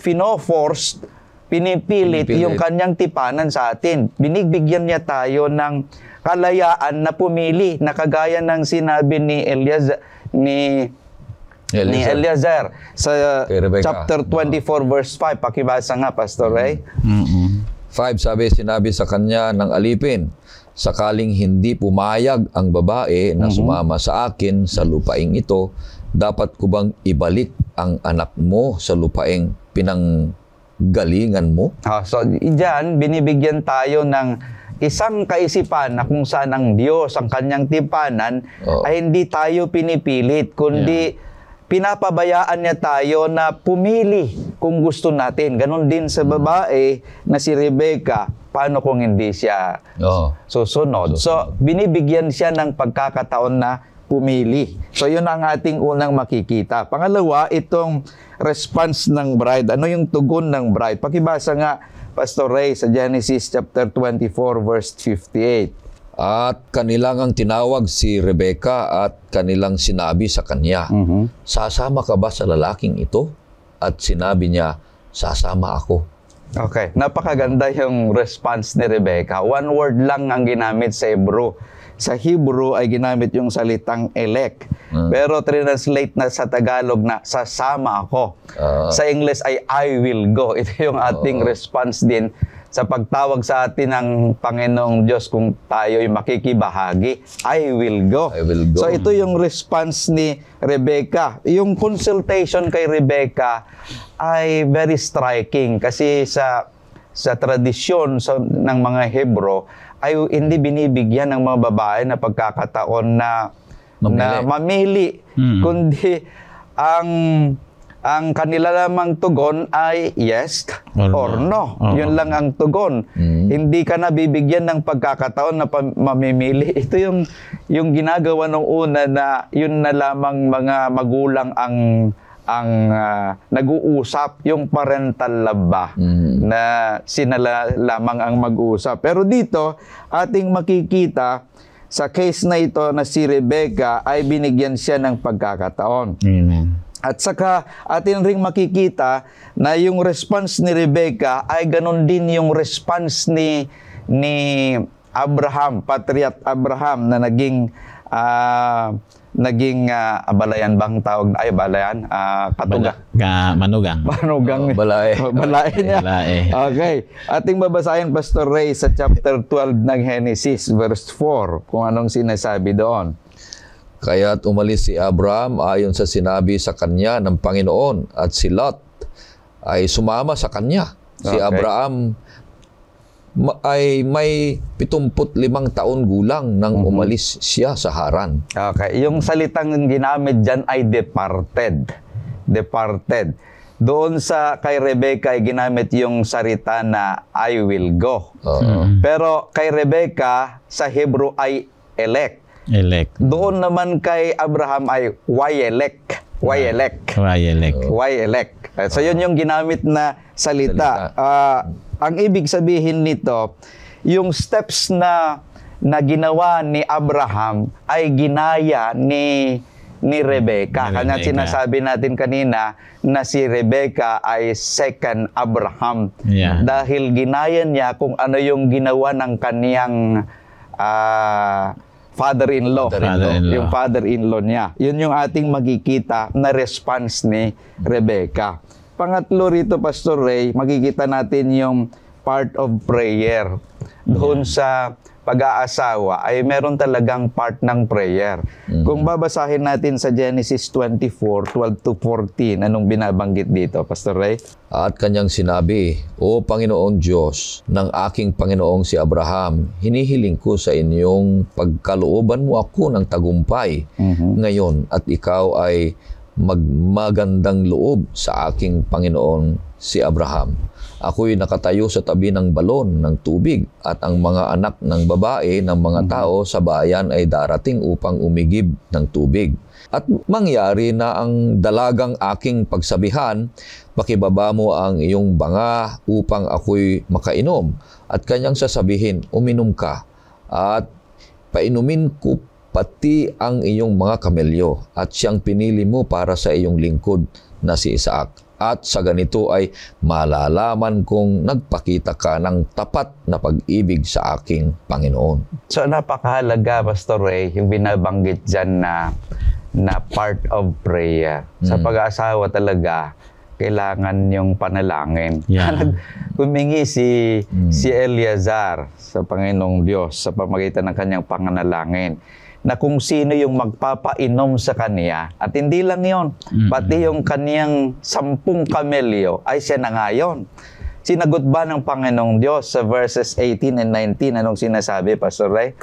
pinipilit yung kanyang tipanan sa atin. Binigbigyan niya tayo ng kalayaan na pumili, na kagaya ng sinabi ni Eliezer sa chapter 24 verse 5. Pakibasa nga, Pastor Ray. 5, sinabi sa kanya ng alipin, sakaling hindi pumayag ang babae na sumama sa akin sa lupaing ito, dapat ko bang ibalik ang anak mo sa lupaing pinanggalingan mo? So, diyan, binibigyan tayo ng isang kaisipan na kung saan ang Diyos, ang kanyang tipanan, ay hindi tayo pinipilit, kundi pinapabayaan niya tayo na pumili kung gusto natin. Ganon din sa babae na si Rebecca, paano kung hindi siya susunod? So, binibigyan siya ng pagkakataon na pumili. So, yun ang ating unang makikita. Pangalawa, itong response ng bride. Ano yung tugon ng bride? Pakibasa nga, Pastor Ray, sa Genesis chapter 24, verse 58. At kanilang ang tinawag si Rebecca at kanilang sinabi sa kanya, sasama ka ba sa lalaking ito? At sinabi niya, sasama ako. Okay, napakaganda yung response ni Rebecca. One word lang ang ginamit sa Hebrew. Sa Hebrew ay ginamit yung salitang elect. Pero translate na sa Tagalog na sasama ako. Sa English ay I will go. Ito yung ating response din sa pagtawag sa atin ng Panginoong Diyos kung tayo'y makikibahagi. I will go. I will go. So ito yung response ni Rebecca. Yung consultation kay Rebecca ay very striking kasi sa tradisyon ng mga Hebro ay hindi binibigyan ng mga babae na pagkakataon na mamili. Kundi ang kanila lamang tugon ay yes or no. Yun lang ang tugon. Hindi ka na bibigyan ng pagkakataon na mamimili. Ito yung ginagawa nung una na yun na lamang mga magulang ang nag-uusap, yung parental love ba, na sila lamang ang mag-uusap. Pero dito, ating makikita, sa case na ito na si Rebecca ay binigyan siya ng pagkakataon. Amen. At saka atin ring makikita na yung response ni Rebecca ay ganon din yung response ni Abraham, Patriarch Abraham, na naging balayan bang tawag? Ay, balayan? Katuga. Manugang. Manugang. Balay. Balay niya. Balay. Okay. Ating babasahin, Pastor Ray, sa chapter 12 ng Genesis, verse 4, kung anong sinasabi doon. Kaya't umalis si Abraham ayon sa sinabi sa kanya ng Panginoon, at si Lot ay sumama sa kanya. Si Abraham ay may 75 taon gulang nang umalis siya sa Haran. Okay. Yung salitang ginamit dyan ay departed. Departed. Doon sa kay Rebecca ay ginamit yung salita na I will go. Pero kay Rebecca sa Hebrew ay elect. Doon naman kay Abraham ay Wayelek. So yun yung ginamit na salita. Ang ibig sabihin nito, yung steps na ginawa ni Abraham ay ginaya ni Rebecca. Kanya sinasabi natin kanina na si Rebecca ay second Abraham. Dahil ginaya niya kung ano yung ginawa ng kaniyang father-in-law. Yung father-in-law niya. Yun yung ating magkikita na response ni Rebecca. Pangatlo rito, Pastor Ray, makikita natin yung part of prayer. Doon sa pag-aasawa ay meron talagang part ng prayer. Kung babasahin natin sa Genesis 24, 12 to 14, anong binabanggit dito, Pastor Ray? At kanyang sinabi, O Panginoon Diyos ng aking Panginoong si Abraham, hinihiling ko sa inyong pagkalooban mo ako ng tagumpay ngayon, at ikaw ay magmagandang loob sa aking Panginoon si Abraham. Ako'y nakatayo sa tabi ng balon ng tubig, at ang mga anak ng babae ng mga tao sa bayan ay darating upang umigib ng tubig. At mangyari na ang dalagang aking pagsabihan, pakibaba mo ang iyong banga upang ako'y makainom. At kanyang sasabihin, uminom ka, at painumin ko pati ang iyong mga kamelyo, at siyang pinili mo para sa iyong lingkod na si Isaac. At sa ganito ay malalaman kong nagpakita ka ng tapat na pag-ibig sa aking Panginoon. So napakahalaga, Pastor Ray, yung binabanggit dyan na part of prayer. Sa pag-aasawa talaga, kailangan yung panalangin. Yeah. Humingi si Eleazar sa Panginoong Diyos sa pamamagitan ng kanyang pananalangin na kung sino yung magpapainom sa kanya. At hindi lang yon, pati yung kanyang 10 kamelyo ay siya na nga yun. Sinagot ba ng Panginoong Diyos sa verses 18 and 19? Anong sinasabi, Pastor Ray?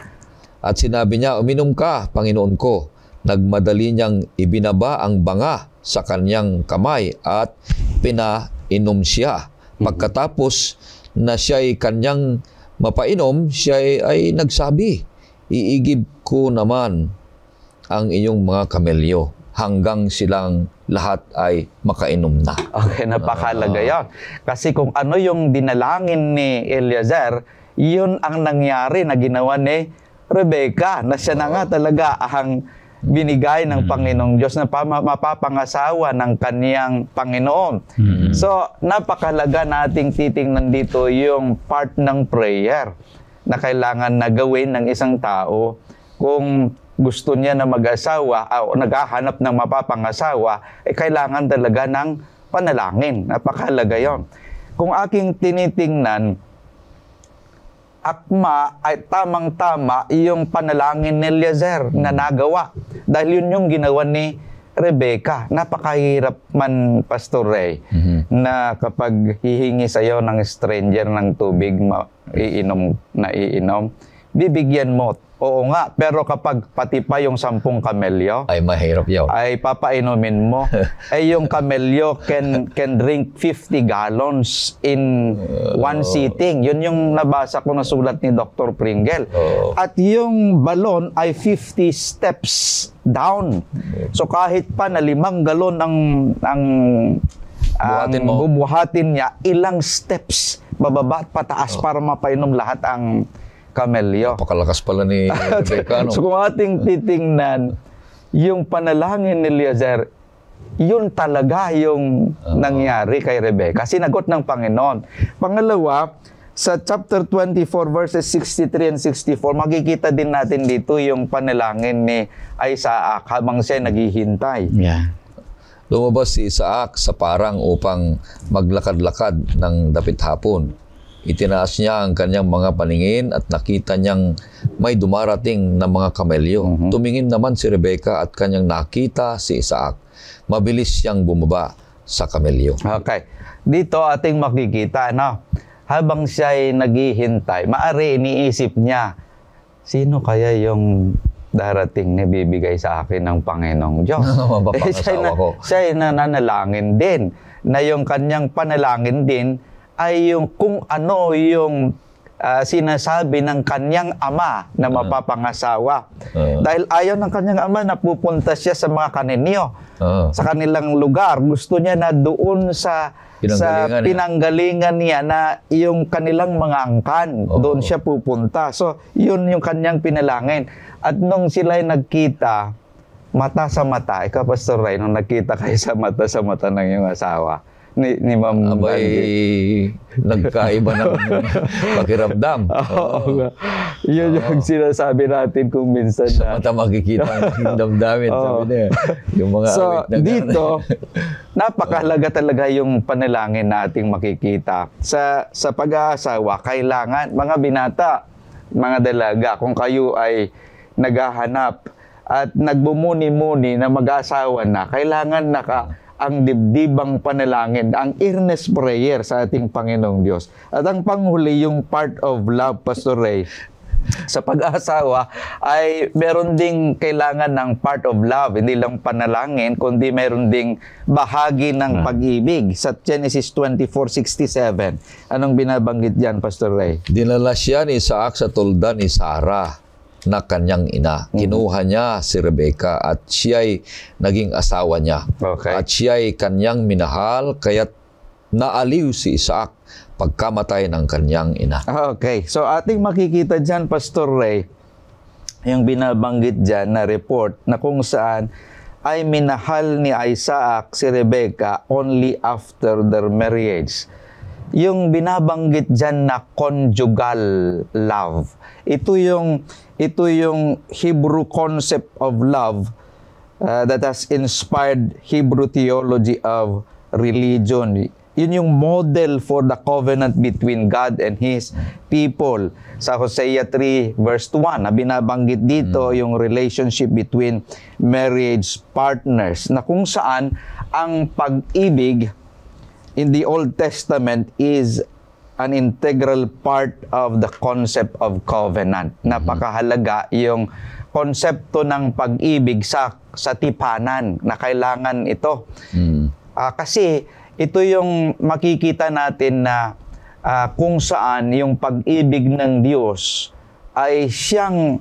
At sinabi niya, uminom ka, Panginoon ko. Nagmadali niyang ibinaba ang banga sa kanyang kamay at pinainom siya. Pagkatapos na siya'y kanyang mapainom, siya ay nagsabi, iigib ko naman ang iyong mga kamelyo hanggang silang lahat ay makainom na. Okay, napakalaga yun. Kasi kung ano yung dinalangin ni Eleazar, yun ang nangyari na ginawa ni Rebecca, na siya na nga talaga ang binigay ng Panginoong Diyos na mapapangasawa ng kaniyang Panginoon. So, napakalaga nating titingnan dito yung part ng prayer na kailangan na gawin ng isang tao kung gusto niya na mag-asawa o naghahanap ng mapapangasawa, kailangan talaga ng panalangin. Napakalaga yon. Kung aking tinitingnan, akma ay tamang-tama yung panalangin ni Eleazar na nagawa. Dahil yun yung ginawa ni Rebecca. Napakahirap man, Pastor Ray, na kapag hihingi sa'yo ng stranger ng tubig, iinom, bibigyan mo. Oo nga, pero kapag pati pa yung 10 kamelyo, Ay mahirap yun. ay papainumin mo. Ay yung kamelyo can drink 50 gallons in one sitting. Yun yung nabasa ko na sulat ni Dr. Pringle. At yung balon ay 50 steps down. So kahit pa na 5 galon ang bubuhatin niya, ilang steps bababa at pataas para mapainom lahat ang kamelyo. Napakalakas pala ni Rebecca, no? So kung ating titingnan, yung panalangin ni Eleazar, yun talaga yung nangyari kay Rebecca. Sinagot ng Panginoon. Pangalawa, sa chapter 24 verses 63 and 64, makikita din natin dito yung panalangin ni Isaac habang siya naghihintay. Yeah. Lumabas si Isaac sa parang upang maglakad-lakad ng dapit hapon. Itinaas niya ang kanyang mga paningin at nakita niyang may dumarating na mga kamelyo. Tumingin naman si Rebecca at kanyang nakita si Isaac. Mabilis siyang bumaba sa kamelyo. Okay. Dito ating makikita, no? Habang siya ay naghihintay, maari iniisip niya, sino kaya yung darating na bibigay sa akin ng Panginoong Diyos? Siya ay nananalangin din, na yung kanyang panalangin din ay yung kung ano yung sinasabi ng kanyang ama na mapapangasawa. Dahil ayaw ng kanyang ama na pupunta siya sa mga kaninyo, sa kanilang lugar. Gusto niya na doon sa pinanggalingan niya na yung kanilang mga angkan, doon siya pupunta. So, yun yung kanyang pinalangin. At nung sila'y nagkita, mata sa mata, ikaw, Pastor Ray, nung nagkita kayo sa mata ng iyong asawa, ni Ma'am Abay, nagkaiba ng pakiramdam. Yun yung sinasabi natin kung minsan sa mata makikita ang damdamin, sabi niya. Yung mga so, dito, napakahalaga talaga yung panalangin nating makikita. Sa pag-aasawa, kailangan, mga binata, mga dalaga, kung kayo ay naghahanap at nagbumuni-muni na mag-aasawa na, kailangan ang dibdibang panalangin, ang earnest prayer sa ating Panginoong Diyos. At ang panghuli, yung part of love, Pastor Ray, sa pag-asawa ay meron ding kailangan ng part of love, hindi lang panalangin, kundi meron ding bahagi ng pag-ibig. Sa Genesis 24:67, anong binabanggit diyan, Pastor Ray? Dinala siya ni Isaac sa tulda ni Sarah na kanyang ina. Kinuha niya si Rebecca at siya'y naging asawa niya. Okay. At siya'y kanyang minahal, kaya't naaliw si Isaac pagkamatay ng kanyang ina. Okay. So ating makikita dyan, Pastor Ray, yung binabanggit dyan na report na kung saan ay minahal ni Isaac si Rebecca only after their marriage. Yung binabanggit dyan na conjugal love. Ito yung Hebrew concept of love that has inspired Hebrew theology of religion. Yun yung model for the covenant between God and His people. Sa Hosea 3 verse 1, na binabanggit dito yung relationship between marriage partners, na kung saan ang pag-ibig in the Old Testament is an integral part of the concept of covenant. Napakahalaga yung konsepto ng pag-ibig sa tipanan, na kailangan ito. Kasi ito yung makikita natin na kung saan yung pag-ibig ng Diyos ay siyang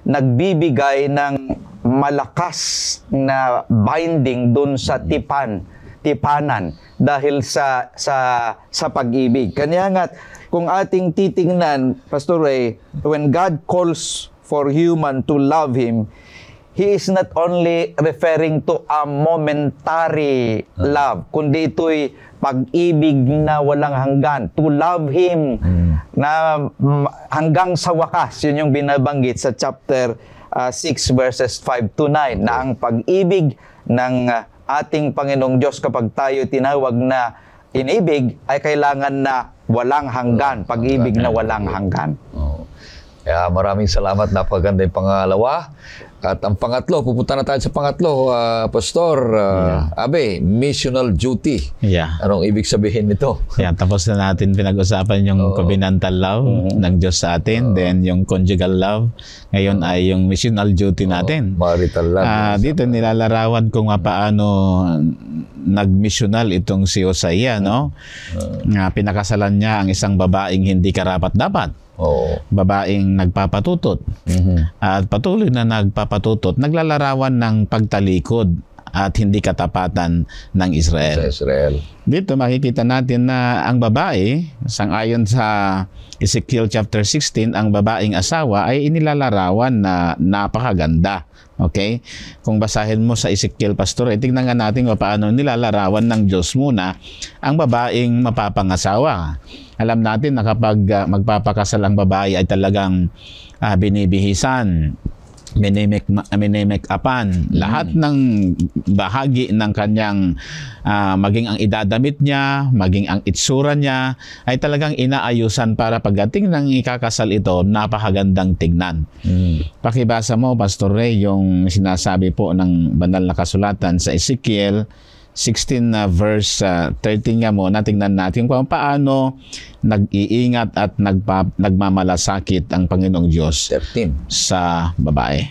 nagbibigay ng malakas na binding dun sa tipanan dahil sa pag-ibig. Kanya nga, kung ating titingnan, Pastor Ray, when God calls for human to love Him, He is not only referring to a momentary love, kundi ito'y pag-ibig na walang hanggan. To love Him na hanggang sa wakas. Yun yung binabanggit sa chapter 6 verses 5 to 9, na ang pag-ibig ng ating Panginoong Diyos kapag tayo tinawag na inibig ay kailangan na walang hanggan. Pag-ibig na walang hanggan. Kaya maraming salamat, napakaganda yung pangalawa. At ang pangatlo, pupunta na tayo sa pangatlo, Pastor Abe, missional duty. Anong ibig sabihin nito? Tapos na natin pinag-usapan yung covenantal love ng Diyos sa atin, then yung conjugal love. Ngayon ay yung missional duty natin. Marital love. Dito nilalarawan kung paano nag-missional itong si Hosea, no? Pinakasalan niya ang isang babaeng hindi karapat-dapat. Babaeng nagpapatutot. At patuloy na nagpapatutot, naglalarawan ng pagtalikod at hindi katapatan ng Israel. Dito makikita natin na ang babae, sangayon sa Ezekiel chapter 16, ang babaeng asawa ay inilalarawan na napakaganda. Okay? Kung basahin mo sa Ezekiel, Pastor, tingnan nga natin paano nilalarawan ng Diyos muna ang babaeng mapapangasawa. Alam natin na kapag magpapakasal ang babae ay talagang binibihisan, minimake-upan. Lahat ng bahagi ng kanyang maging ang idadamit niya, maging ang itsura niya, ay talagang inaayusan para pagdating ng ikakasal ito, napakagandang tignan. Pakibasa mo, Pastor Ray, yung sinasabi po ng banal na kasulatan sa Ezekiel 16 verse 13 nga mo, natingnan natin kung paano nag-iingat at nagmamalasakit ang Panginoong Diyos 13. Sa babae.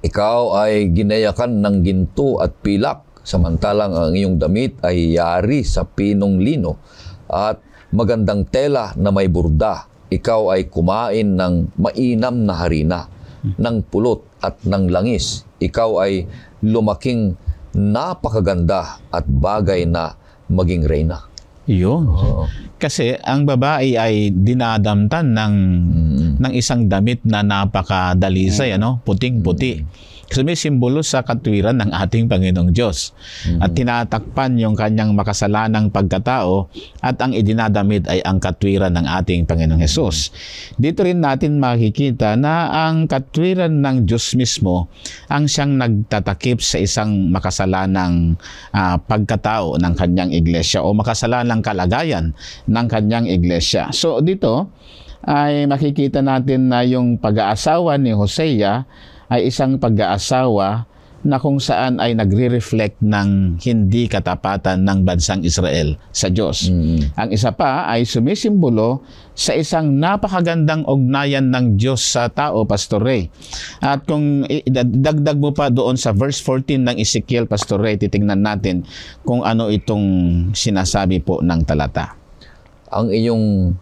Ikaw ay ginayakan ng ginto at pilak, samantalang ang iyong damit ay yari sa pinong lino at magandang tela na may burda. Ikaw ay kumain ng mainam na harina, ng pulot at ng langis. Ikaw ay lumaking napakaganda at bagay na maging reyna. Yun. Kasi ang babae ay dinadamtan ng isang damit na napakadalisay, puting-puti. Kasi may simbolo sa katwiran ng ating Panginoong Diyos. At tinatakpan yung kanyang makasalanang pagkatao at ang idinadamit ay ang katwiran ng ating Panginoong Hesus. Dito rin natin makikita na ang katwiran ng Diyos mismo ang siyang nagtatakip sa isang makasalanang pagkatao ng kanyang iglesia o makasalanang kalagayan ng kanyang iglesia. So dito ay makikita natin na yung pag-aasawa ni Hosea ay isang pag-aasawa na kung saan ay nagre-reflect ng hindi katapatan ng bansang Israel sa Diyos. Ang isa pa ay sumisimbolo sa isang napakagandang ugnayan ng Diyos sa tao, Pastor Ray. At kung dagdag mo pa doon sa verse 14 ng Ezekiel, Pastor Ray, titingnan natin kung ano itong sinasabi po ng talata. Ang iyong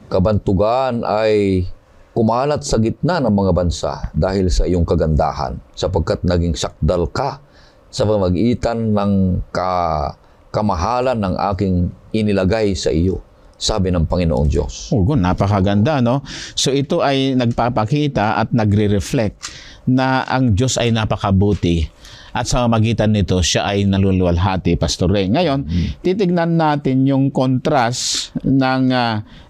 kabantugan ay kumalat sa gitna ng mga bansa dahil sa iyong kagandahan, sapagkat naging sakdal ka sa pamagitan ng kamahalan ng aking inilagay sa iyo, sabi ng Panginoong Diyos. Napakaganda, no? So ito ay nagpapakita at nagre-reflect na ang Diyos ay napakabuti. At sa magitan nito, siya ay naluluwalhati, Pastor Ray. Ngayon, titignan natin yung contrast ng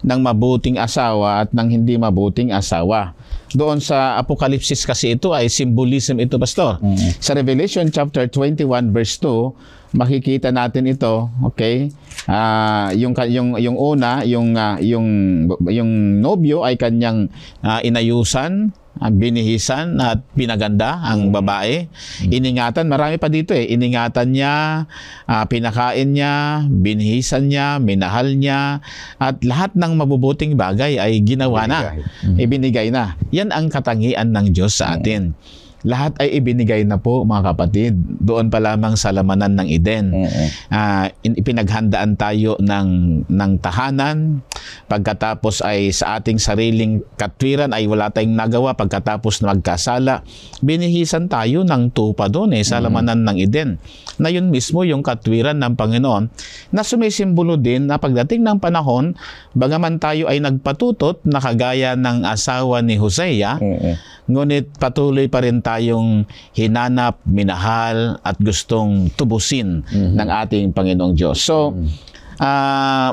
mabuting asawa at ng hindi mabuting asawa. Doon sa Apokalipsis kasi ito ay symbolism ito, Pastor. Sa Revelation chapter 21 verse 2, makikita natin ito, okay? Yung una, yung nobyo ay kanyang inayusan, binihisan at pinaganda ang babae. Iningatan, marami pa dito eh. Iningatan niya, pinakain niya, binihisan niya, minahal niya, at lahat ng mabubuting bagay ay ginawa na. Ibinigay na. Yan ang katangian ng Diyos sa atin. Lahat ay ibinigay na po, mga kapatid. Doon pa lamang sa lamanan ng Eden. Ipinaghandaan tayo ng tahanan. Pagkatapos ay sa ating sariling katwiran ay wala tayong nagawa. Pagkatapos na magkasala, binihisan tayo ng tupa doon sa lamanan ng Eden. Na yun mismo yung katwiran ng Panginoon na sumisimbolo din na pagdating ng panahon, bagaman tayo ay nagpatutot na kagaya ng asawa ni Hosea, ngunit patuloy pa rin tayong hinanap, minahal at gustong tubusin ng ating Panginoong Diyos. So,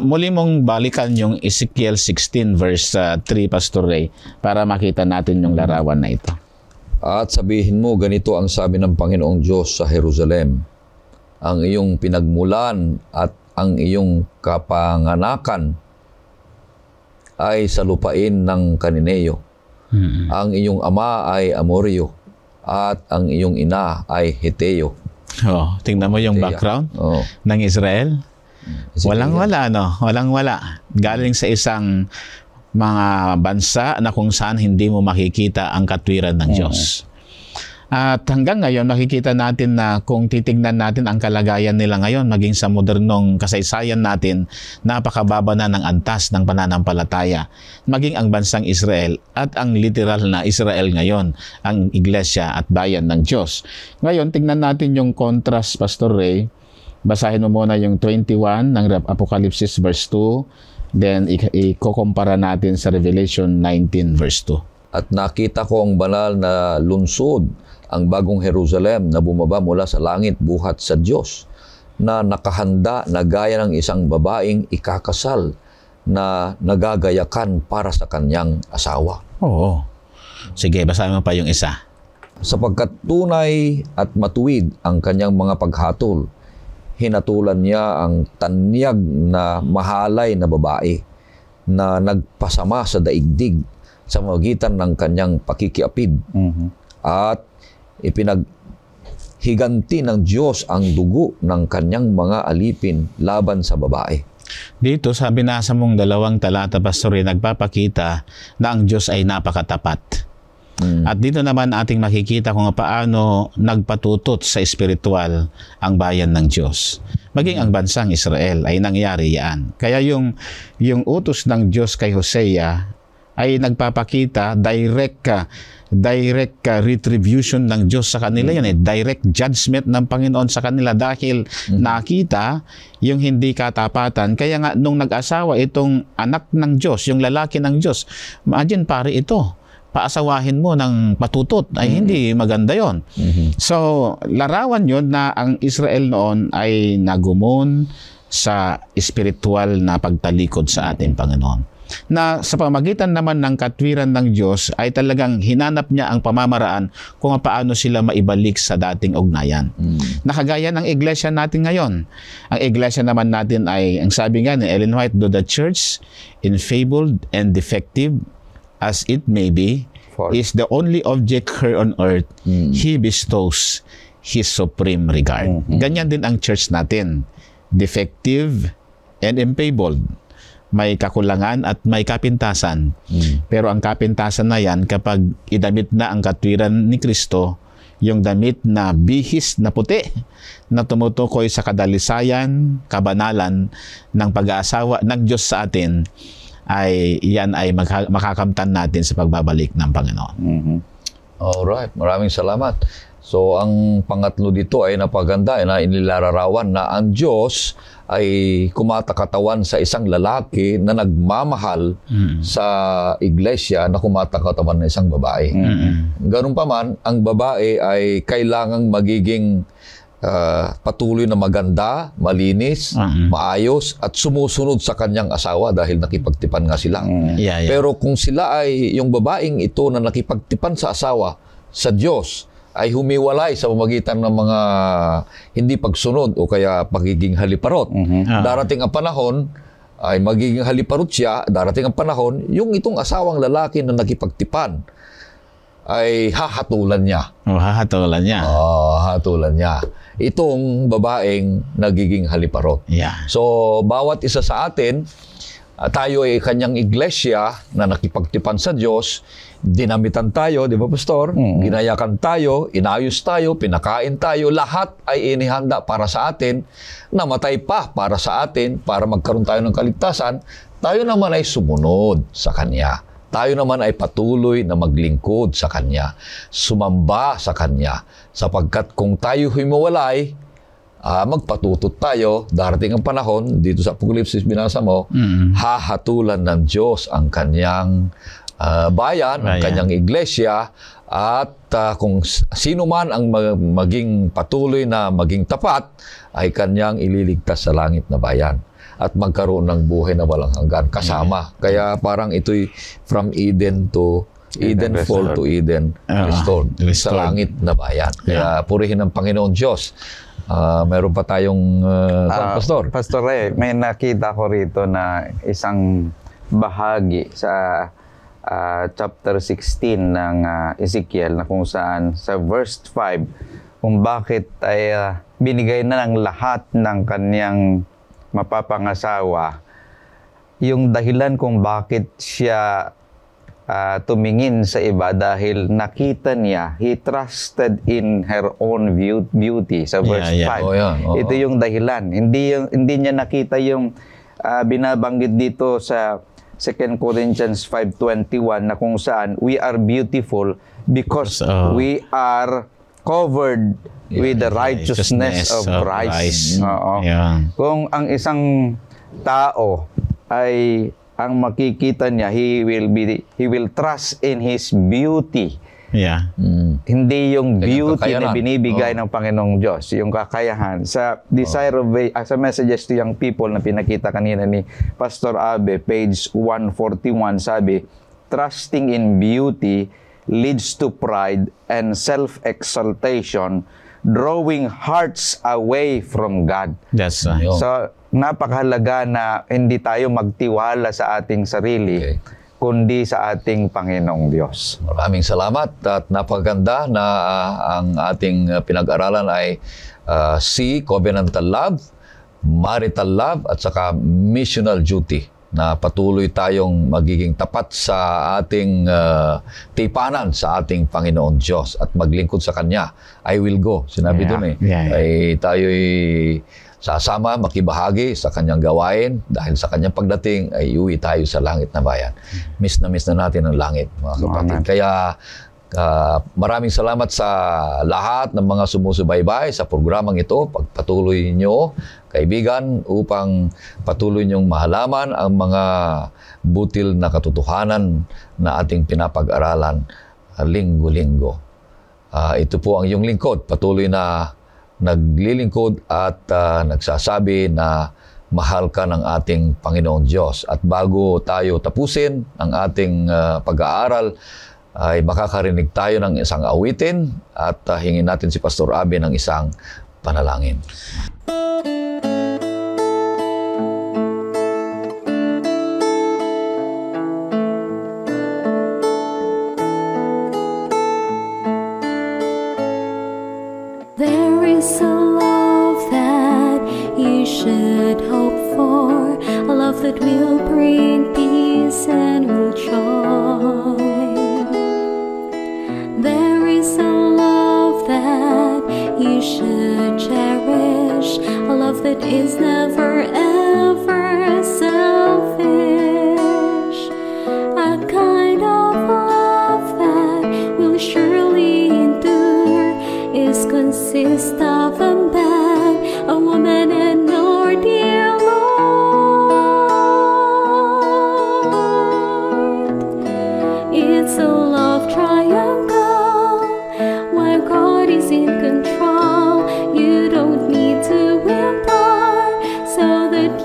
muli mong balikan yung Ezekiel 16 verse 3, Pastor Ray, para makita natin yung larawan na ito. At sabihin mo, ganito ang sabi ng Panginoong Diyos sa Jerusalem, ang iyong pinagmulan at ang iyong kapanganakan ay sa lupain ng Kanineo. Ang iyong ama ay Amoryo at ang iyong ina ay Heteo. Tingnan mo yung background ng Israel. Walang-wala, no? Walang-wala. Galing sa isang mga bansa na kung saan hindi mo makikita ang katwiran ng Diyos. At hanggang ngayon, makikita natin na kung titignan natin ang kalagayan nila ngayon, maging sa modernong kasaysayan natin, napakababa na ng antas ng pananampalataya. Maging ang bansang Israel at ang literal na Israel ngayon, ang iglesia at bayan ng Diyos. Ngayon, tignan natin yung contrast, Pastor Ray. Basahin mo muna yung 21 ng Apocalypse verse 2, then ikukumpara natin sa Revelation 19 verse 2. At nakita ko ang banal na lungsod, ang bagong Jerusalem na bumaba mula sa langit buhat sa Diyos, na nakahanda na gaya ng isang babaeng ikakasal na nagagayakan para sa kanyang asawa. Oo. Sige, basahin mo pa yung isa. Sapagkat tunay at matuwid ang kanyang mga paghatol, hinatulan niya ang tanyag na mahalay na babae na nagpasama sa daigdig sa magitan ng kanyang pakikiapid. At ipinaghiganti ng Diyos ang dugo ng kanyang mga alipin laban sa babae. Dito sa binasa mong 2 talata, Pastor, nagpapakita na ang Diyos ay napakatapat. At dito naman ating makikita kung paano nagpatutot sa espiritual ang bayan ng Diyos. Maging ang bansang Israel ay nangyari yan. Kaya yung utos ng Diyos kay Hosea ay nagpapakita direct retribution ng Diyos sa kanila. Yan direct judgment ng Panginoon sa kanila dahil nakita yung hindi katapatan. Kaya nga nung nag-asawa itong anak ng Diyos, yung lalaki ng Diyos, imagine pare ito, paasawahin mo ng patutot, ay hindi maganda yon. So, larawan yon na ang Israel noon ay nagumon sa espiritual na pagtalikod sa ating Panginoon. Na sa pamagitan naman ng katwiran ng Diyos ay talagang hinanap niya ang pamamaraan kung paano sila maibalik sa dating ugnayan. Nakagaya ng iglesia natin ngayon. Ang iglesia naman natin ay, ang sabi nga ni Ellen White, "Do the church, enfeebled and defective as it may be, is the only object here on earth, He bestows His supreme regard." Ganyan din ang church natin. Defective and enfeebled. May kakulangan at may kapintasan. Pero ang kapintasan na yan, kapag idamit na ang katwiran ni Kristo, yung damit na bihis na puti, na tumutukoy sa kadalisayan, kabanalan ng pag-aasawa ng Diyos sa atin, ay yan ay makakamtan natin sa pagbabalik ng Panginoon. Alright, maraming salamat. So, ang pangatlo dito ay napaganda na inilalarawan na ang Diyos ay kumatakatawan sa isang lalaki na nagmamahal sa iglesia na kumatakatawan ng isang babae. Ganun pa man, ang babae ay kailangang magiging patuloy na maganda, malinis, maayos, at sumusunod sa kanyang asawa dahil nakipagtipan nga sila. Pero kung sila ay, yung babaeng ito na nakipagtipan sa asawa, sa Diyos, ay humiwalay sa pamamagitan ng mga hindi pagsunod o kaya pagiging haliparot. Darating ang panahon ay magiging haliparot siya, darating ang panahon, yung itong asawang lalaki na nakipagtipan ay hahatulan niya. Hahatulan niya. Hahatulan niya. Itong babaeng nagiging haliparot. Yeah. So, bawat isa sa atin, tayo ay kanyang iglesia na nakipagtipan sa Diyos, dinamitan tayo, di ba, Pastor? Ginayakan tayo, inayos tayo, pinakain tayo, lahat ay inihanda para sa atin, namatay pa para sa atin, para magkaroon tayo ng kaligtasan, tayo naman ay sumunod sa Kanya. Tayo naman ay patuloy na maglingkod sa Kanya, sumamba sa Kanya, sapagkat kung tayo himuwalay, magpatutot tayo, darating ang panahon, dito sa Apokalipsis binasa mo, hahatulan ng Diyos ang Kanyang bayan, ang Kanyang iglesia, at kung sino man ang maging patuloy na maging tapat, ay Kanyang ililigtas sa langit na bayan at magkaroon ng buhay na walang hanggan kasama. Kaya parang ito'y from Eden to Eden fall to Eden restored sa langit na bayan. Kaya purihin ang Panginoon Diyos. Meron pa tayong Pastor. Pastor Ray, may nakita ko rito na isang bahagi sa chapter 16 ng Ezekiel na kung saan sa verse 5 kung bakit ay binigay na ng lahat ng kanyang mapapangasawa yung dahilan kung bakit siya tumingin sa iba dahil nakita niya, he trusted in her own beauty sa verse 5. Ito yung dahilan. Hindi niya nakita yung binabanggit dito sa 2 Corinthians 5:21 na kung saan we are beautiful because we are covered with the righteousness of Christ. Kung ang isang tao ay ang makikita niya, he will trust in his beauty. Hindi yung beauty na binibigay ng Panginoong Diyos, yung kakayahan. Sa Desire of sa Messages to Young People na pinakita kanina ni Pastor Abe, page 141, sabi, trusting in beauty leads to pride and self-exaltation, drawing hearts away from God. That's right. So, napakahalaga na hindi tayo magtiwala sa ating sarili, kundi sa ating Panginoong Diyos. Maraming salamat at napakaganda na ang ating pinag-aralan ay C, covenantal love, marital love, at saka missional duty, na patuloy tayong magiging tapat sa ating tipanan sa ating Panginoon Diyos at maglingkod sa Kanya. I will go. Sinabi doon ay tayo'y sasama, makibahagi sa Kanyang gawain dahil sa Kanyang pagdating ay iuwi tayo sa langit na bayan. Miss na natin ang langit, mga kapatid. Kaya maraming salamat sa lahat ng mga sumusubaybay sa programang ito. Pagpatuloy nyo, kaibigan, upang patuloy nyong mahalaman ang mga butil na katotohanan na ating pinapag-aralan linggo-linggo. Ito po ang iyong lingkod. Patuloy na naglilingkod at nagsasabi na mahal ka ng ating Panginoon Diyos. At bago tayo tapusin ang ating pag-aaral, ay makakarinig tayo ng isang awitin at hingin natin si Pastor Abe ng isang panalangin. There is a love that you should hope for, a love that will bring peace and will joy. There is a love that you should cherish, a love that is never ever selfish, a kind of love that will surely endure, is consist of a man, a woman, and our dear Lord. It's a love triangle where God is in control. You don't need to impart so that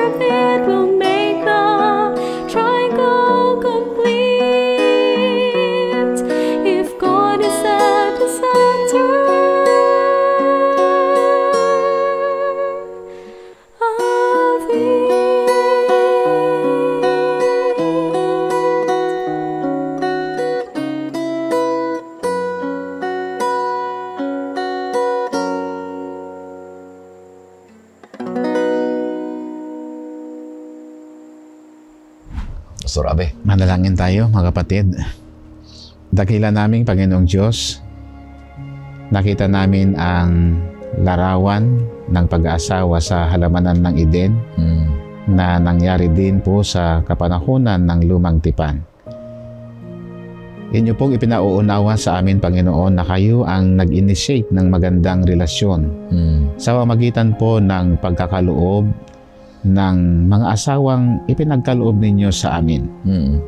orbit will make the triangle complete. If God is at the center of it. Pastor Abe. Manalangin tayo, mga kapatid. Dakila naming Panginoong Diyos, nakita namin ang larawan ng pag-aasawa sa halamanan ng Eden na nangyari din po sa kapanahunan ng Lumang Tipan. Inyo pong ipinauunawa sa amin, Panginoon, na kayo ang nag-initiate ng magandang relasyon sa pamamagitan po ng pagkakaloob ng mga asawang ipinagkaloob ninyo sa amin.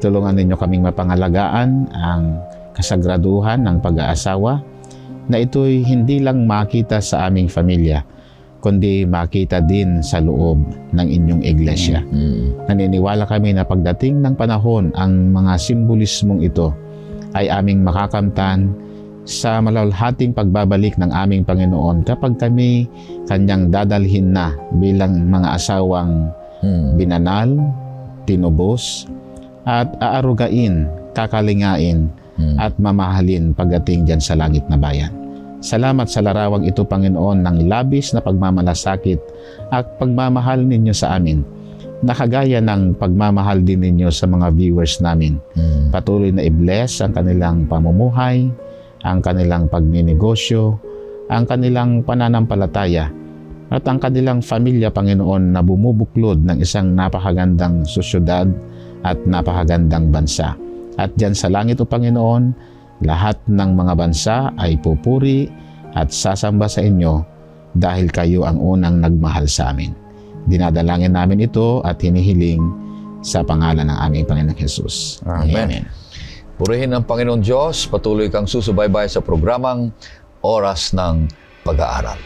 Tulungan ninyo kaming mapangalagaan ang kasagraduhan ng pag-aasawa na ito'y hindi lang makita sa aming pamilya, kundi makita din sa loob ng inyong iglesia. Naniniwala kami na pagdating ng panahon, ang mga simbolismong ito ay aming makakamtan sa malalhating pagbabalik ng aming Panginoon kapag kami kanyang dadalhin na bilang mga asawang binanal, tinubos, at aarugain, kakalingain, at mamahalin pagdating dyan sa langit na bayan. Salamat sa larawang ito, Panginoon, ng labis na pagmamalasakit at pagmamahal ninyo sa amin, nakagaya ng pagmamahal din ninyo sa mga viewers namin. Patuloy na i-bless ang kanilang pamumuhay, ang kanilang pagninegosyo, ang kanilang pananampalataya, at ang kanilang pamilya, Panginoon, na bumubuklod ng isang napakagandang sosyudad at napakagandang bansa. At dyan sa langit, O Panginoon, lahat ng mga bansa ay pupuri at sasamba sa inyo dahil kayo ang unang nagmahal sa amin. Dinadalangin namin ito at hinihiling sa pangalan ng aming Panginoong Jesus. Amen. Purihin ang Panginoon Diyos, patuloy kang susubaybay sa programang Oras ng Pag-aaral.